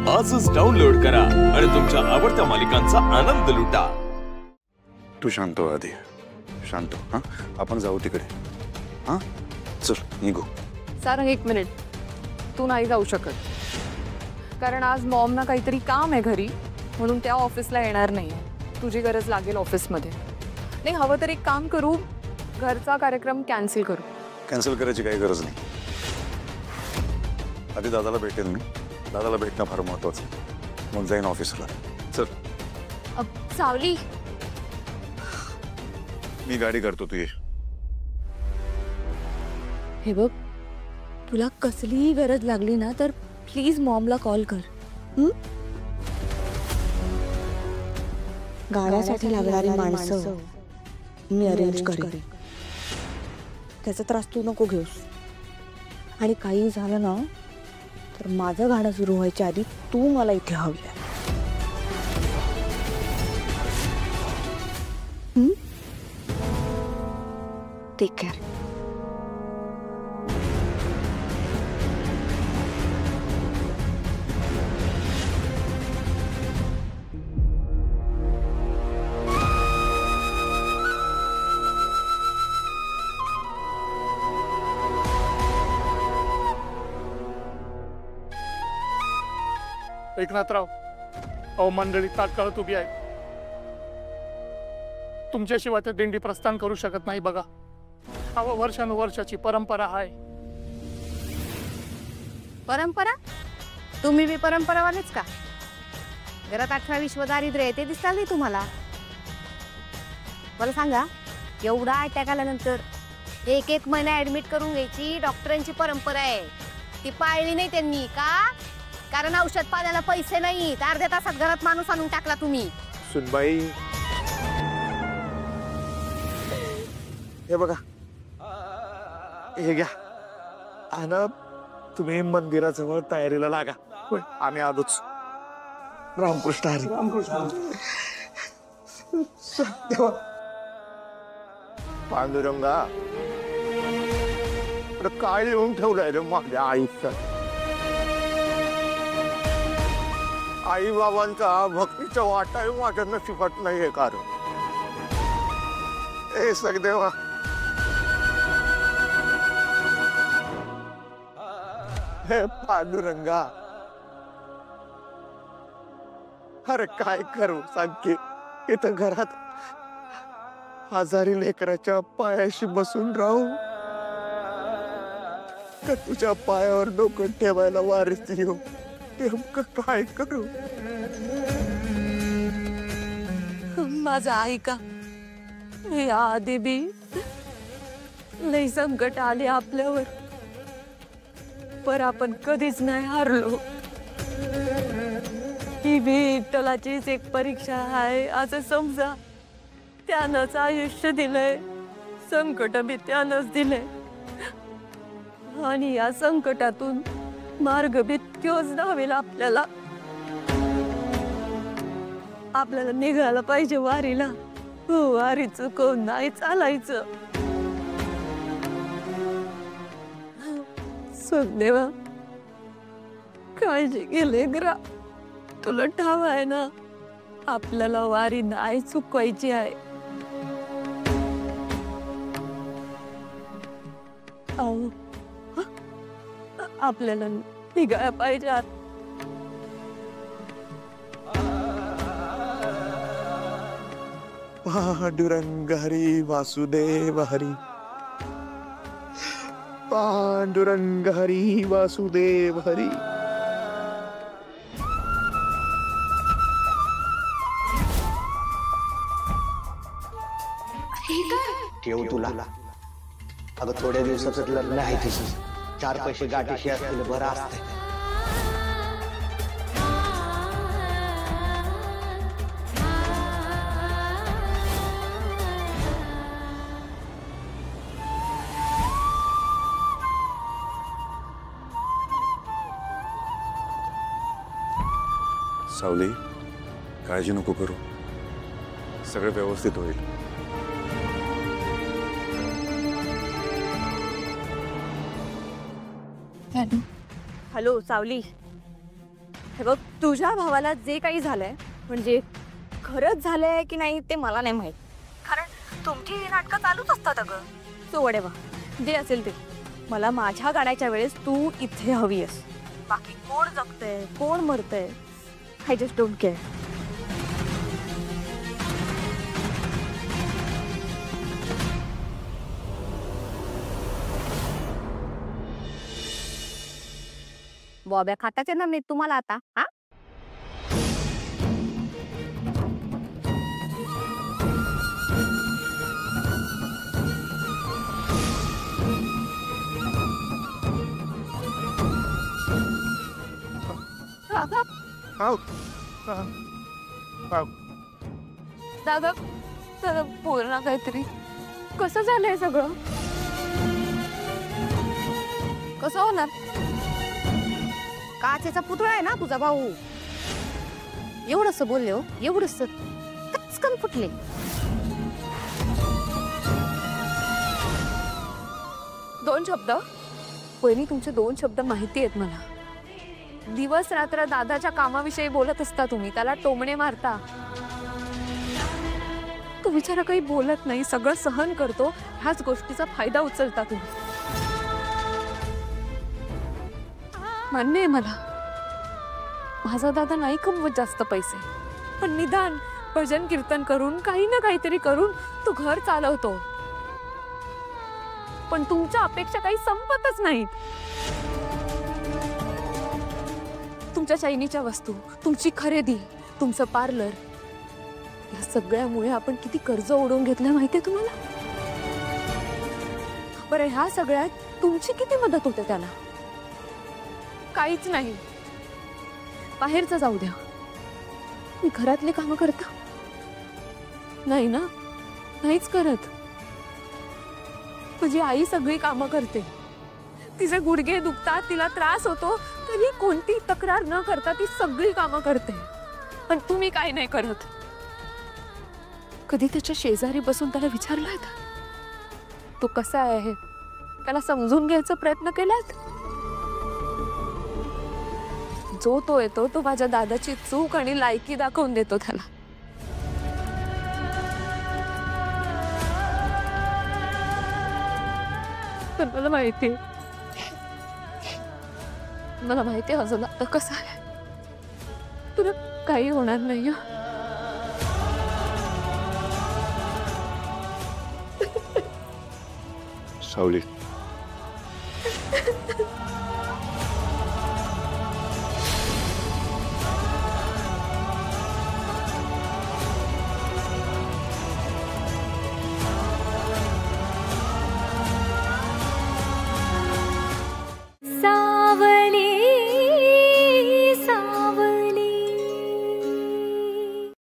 आजच डाउनलोड करा आणि तुमच्या आवडत्या मालिकांचा आनंद लुटा। तू शांत हो आधी, शांत हो। आपण जाऊ तिकडे। हाँ चल निघू। सारंग एक मिनिट, तू नाही जाऊ शकत कारण आज मॉम ना काहीतरी काम आहे घरी, म्हणून त्या ऑफिसला येणार नाही। तुझी गरज लागेल ऑफिसमध्ये। नाही हवं तर एक काम करू, घरचा कार्यक्रम कॅन्सल करू। कॅन्सल करायची काही गरज नाही। आधी दादाला भेटेल मी, दादाला भेटणं फार महत्वाचं, मग जाईन ऑफिसला। चल सावली, मी गाडी करतो, तू ये। हे बघ, तुला कसलीही गरज लागली ना तर प्लीज मॉमला कॉल कर। गाड्यासाठी लागणारी माणसं मी अरेंज करेन, त्याचा त्रास तू नको घेऊस। आणि काही झालं ना तर माझं गाणं सुरू व्हायच्या आधी तू मला इथे हवी आहे। Take care. एकनाथराव, अहो मंडळी तात्काळ उभी आहे। तुमच्याशिवाय ते दिंडी प्रस्थान करू शकत नाही बघा। अहो वर्षानुवर्षाची परंपरा आहे। परंपरा? तुम्ही बी परंपरावालेच का? घरात 18 विश्व दारिद्र्य आहे ते दिसणार नाही तुम्हाला? मला सांगा, एवढा अटॅक आल्यानंतर एक महिना ऍडमिट करून घ्यायची डॉक्टरांची परंपरा आहे, ती पाळली नाही त्यांनी का? कारण औषध पाण्याला पैसे नाही, अर्ध्या तासात घरात माणूस आणून टाकला तुम्ही। सुनबाई, हे बघा, हे घ्या आणि तुम्ही मंदिराजवळ तयारीला लागा। आम्ही आलोच। रामकृष्ण हरी। रामकृष्ण। पांडुरंगा, काय लिहून ठेवलंय रे माझ्या आयुष्यात? आई बाबांचा भक्तीचा वाटा माझ्या नशिबात नाहीये कारण। ए सगदेवा, हे पांडुरंगा, अरे काय करू सांग की? इथं घरात आजारी लेकराच्या पायाशी बसून राहू का तुझ्या पायावर डोकं ठेवायला वारीस येऊ? नेमकं काय करू? माझा ऐका, या आधी बी लई संकट आले आपल्यावर, पर आपण कधीच नाही हारलो। ही बी विठ्ठलाचीच एक परीक्षा आहे असं समजा। त्यानंच आयुष्य दिलंय, संकट बी त्यानंच दिलंय, आणि या संकटातून मार्ग बी त्योच दावेल आपल्याला। आपल्याला निघायला पाहिजे वारीला। वारीचं कोण नाही चालायचं। सुखदेवा, काळजी गेले ग्रा, तुला ठाव आहे ना आपल्याला वारी नाही चुकवायची आहे। आपल्याला निघायला पाहिजे। पांडुरंग हरी वासुदेव हरी, पांडुरंग हरी वासुदेव हरी। ठेव तुला। अगं थोड्या दिवसाच लग्न आहे तिची, 4 पैसे गाठीशी असतील बरं असते। सावली, काळजी नको करू, सगळं व्यवस्थित होईल। हॅलो सावली, हे बघ, तुझ्या भावाला जे काही झालंय म्हणजे खरंच झालंय की नाही ते मला नाही माहित, कारण तुमची ही नाटकं चालूच असतात अगं. सो वडेवा जे असेल ते, मला माझ्या गाण्याच्या वेळेस तू इथे हवी आहेस. बाकी कोण जगतंय कोण मरतंय आय जस्ट डोंट केअर. बॉब्या खाताचे ना मी तुम्हाला आता. हा हाव. दादा दादा बोल ना काहीतरी. कसं झालंय सगळं? कसं होणार? काचेचा पुतळा आहे ना तुझा भाऊ. एवढंच बोलले हो, एवढंच कचकन फुटले. दोन शब्द पहिली, तुमचे दोन शब्द माहिती आहेत मला. दिवस रात्र दादाच्या कामाविषयी बोलत असता तुम्ही, त्याला टोमणे मारता. तो बिचारा काही बोलत नाही, सगळं सहन करतो. ह्याच गोष्टीचा फायदा उचलता तुम्ही. मान्य आहे मला, माझा दादा नाही कमवत जास्त पैसे, पण निदान भजन कीर्तन करून काही ना काहीतरी करून तो घर चालवतो. पण तुमच्या अपेक्षा काही संपतच नाहीत. तुमच्या चैनीच्या वस्तू, तुमची खरेदी, तुमचं पार्लर, या सगळ्यामुळे आपण किती कर्ज ओढून घेतलं माहितीये तुम्हाला? बरं, ह्या सगळ्यात तुमची किती मदत होते त्याला? काहीच नाही. बाहेरचं जाऊ द्या, मी घरातले कामं करता नाही ना? नाहीच करत. माझी आई सगळी कामं करते. तिचे गुडघे दुखतात, तिला त्रास होतो, तरी कोणती तक्रार न करता ती सगळी कामं करते. पण तुम्ही काय नाही करत. कधी त्याच्या शेजारी बसून त्याला विचारलंय का तो कसा आहे? त्याला समजून घ्यायचा प्रयत्न केलात? जो तो येतो तो माझ्या दादाची चूक आणि लायकी दाखवून देतो त्याला. पण मला माहिती माझा दादा कसा आहे. तुला काही होणार नाही. सावली